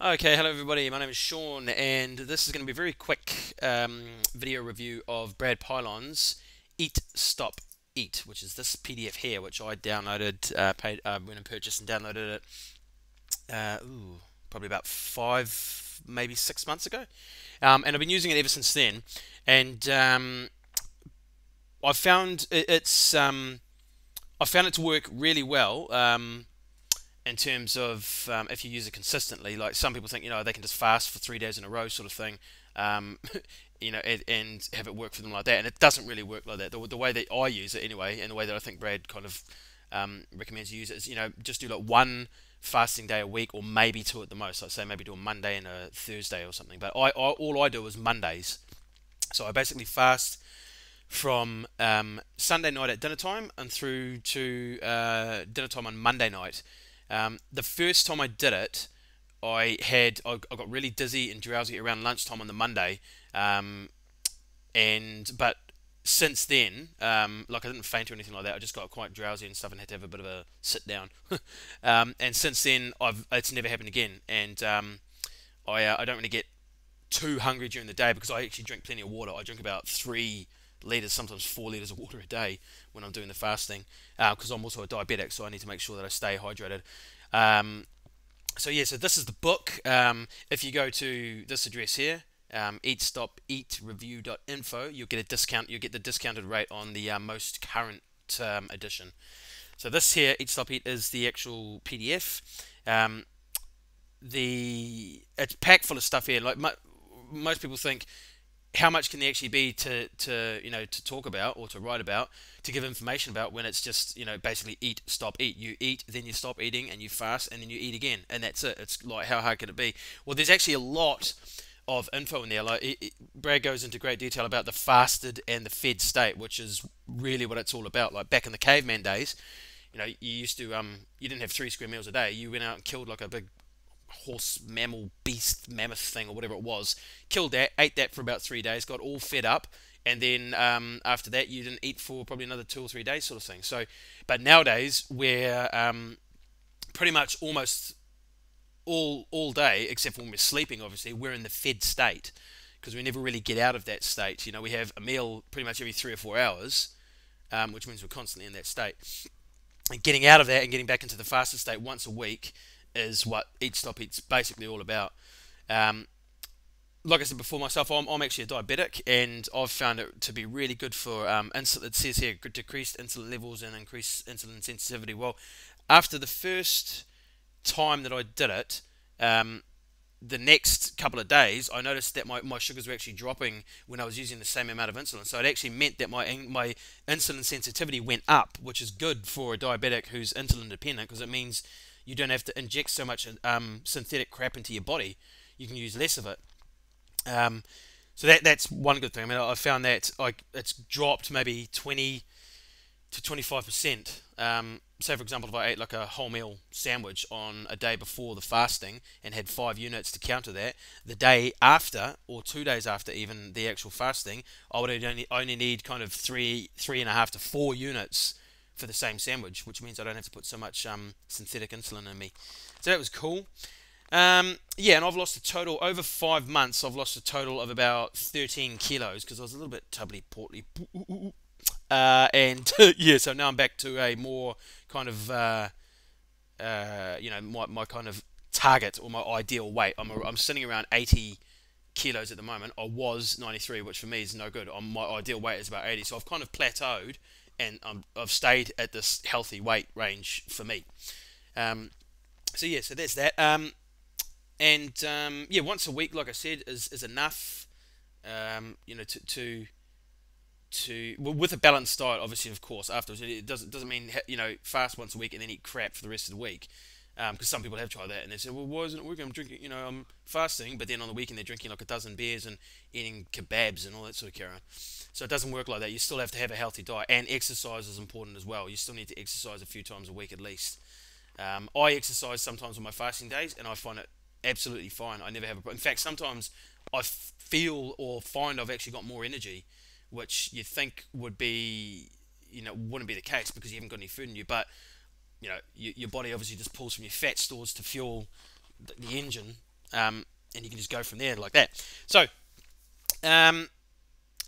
Okay, hello everybody. My name is Sean, and this is going to be a very quick video review of Brad Pylon's Eat, Stop, Eat, which is this PDF here, which I downloaded, went and purchased and downloaded it, probably about 5, maybe 6 months ago, and I've been using it ever since then. And I found I found it to work really well. In terms of if you use it consistently. Like some people think, they can just fast for 3 days in a row, sort of thing, um, and have it work for them like that. And it doesn't really work like that. The way that I use it anyway, and the way that I think Brad kind of recommends you use it is, just do like one fasting day a week, or maybe two at the most. Like say maybe do a Monday and a Thursday or something. But all I do is Mondays. So I basically fast from Sunday night at dinner time and through to dinner time on Monday night. The first time I did it, I got really dizzy and drowsy around lunchtime on the Monday, but since then, like I didn't faint or anything like that. I just got quite drowsy and stuff and had to have a bit of a sit down. And since then, it's never happened again. And I don't really get too hungry during the day because I actually drink plenty of water. I drink about 3 liters, sometimes 4 liters of water a day when I'm doing the fasting. Because I'm also a diabetic, so I need to make sure that I stay hydrated. Um, so yeah, so this is the book. If you go to this address here, eatstopeatreview.info, you'll get a discount. You'll get the discounted rate on the most current edition. So this here, Eat Stop Eat, is the actual PDF. Um, it's packed full of stuff here. Like most people think, how much can there actually be to talk about or to write about, to give information about, when it's just basically eat, stop, eat. You eat, then you stop eating, and you fast, and then you eat again, and that's it. It's like, how hard could it be? Well, there's actually a lot of info in there. Like Brad goes into great detail about the fasted and the fed state, which is really what it's all about. Like back in the caveman days, you used to you didn't have 3 square meals a day. You went out and killed like a big horse, mammal, beast, mammoth thing, or whatever it was, killed that, ate that for about 3 days, got all fed up, and then after that you didn't eat for probably another 2 or 3 days, sort of thing. So, but nowadays we're pretty much almost all day, except when we're sleeping, obviously, we're in the fed state because we never really get out of that state. We have a meal pretty much every 3 or 4 hours, which means we're constantly in that state. And getting out of that and getting back into the fasted state once a week is what Eat Stop Eat's basically all about. Um, like I said before, myself, I'm actually a diabetic, and I've found it to be really good for insulin. It says here decreased insulin levels and increased insulin sensitivity. Well, after the first time that I did it, the next couple of days, I noticed that my sugars were actually dropping when I was using the same amount of insulin. So it actually meant that my insulin sensitivity went up, which is good for a diabetic who's insulin dependent, because it means you don't have to inject so much synthetic crap into your body. You can use less of it. Um, so that's one good thing. I mean, I found that it's dropped maybe 20 to 25%. Say, for example, if I ate like a wholemeal sandwich on a day before the fasting and had 5 units to counter that, the day after, or 2 days after even the actual fasting, I would only need kind of 3.5 to 4 units for the same sandwich, which means I don't have to put so much synthetic insulin in me. So that was cool. Yeah, and I've lost a total, over 5 months, I've lost a total of about 13 kilos because I was a little bit tubbly, portly. And yeah, so now I'm back to a more kind of, my kind of target, or my ideal weight. I'm sitting around 80 kilos at the moment. I was 93, which for me is no good. My ideal weight is about 80, so I've kind of plateaued, and I've stayed at this healthy weight range for me. Um, so yeah, so there's that. Yeah, once a week, like I said, is enough. Well, with a balanced diet, obviously, of course. Afterwards, it doesn't mean fast once a week and then eat crap for the rest of the week. Because some people have tried that and they say, well, why isn't it working? I'm drinking, I'm fasting, but then on the weekend they're drinking like a dozen beers and eating kebabs and all that sort of carry on. So it doesn't work like that. You still have to have a healthy diet, and exercise is important as well. You still need to exercise a few times a week at least. I exercise sometimes on my fasting days, and I find it absolutely fine. I never have a problem. In fact, sometimes I feel or find I've actually got more energy, which you think would be, wouldn't be the case because you haven't got any food in you. But your body obviously just pulls from your fat stores to fuel the engine, and you can just go from there like that. So, um,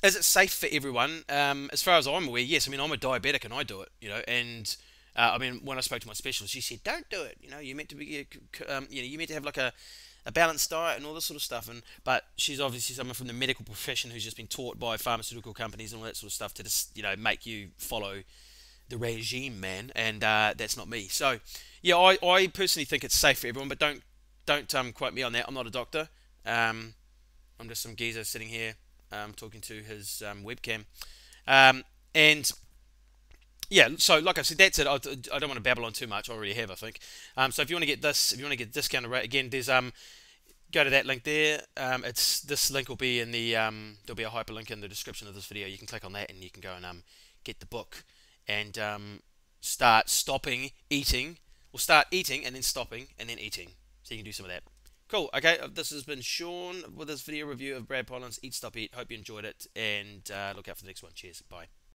is it safe for everyone? As far as I'm aware, yes. I mean, I'm a diabetic and I do it, and I mean, when I spoke to my specialist, she said, "Don't do it. You're meant to be, you're meant to have like a balanced diet and all this sort of stuff." And but she's obviously someone from the medical profession who's just been taught by pharmaceutical companies and all that sort of stuff to just, make you follow the regime, man. And that's not me. So, yeah, I personally think it's safe for everyone, but don't quote me on that. I'm not a doctor. Um, I'm just some geezer sitting here talking to his webcam. And yeah, so like I said, that's it. I don't want to babble on too much. I already have, I think. So if you want to get this, if you want to get discounted rate again, there's go to that link there. It's this link will be in the there'll be a hyperlink in the description of this video. You can click on that and you can go and get the book and start stopping eating, or start eating and then stopping and then eating. So you can do some of that. Cool. Okay, this has been Sean with this video review of Brad Pollin's Eat Stop Eat. Hope you enjoyed it, and look out for the next one. Cheers. Bye.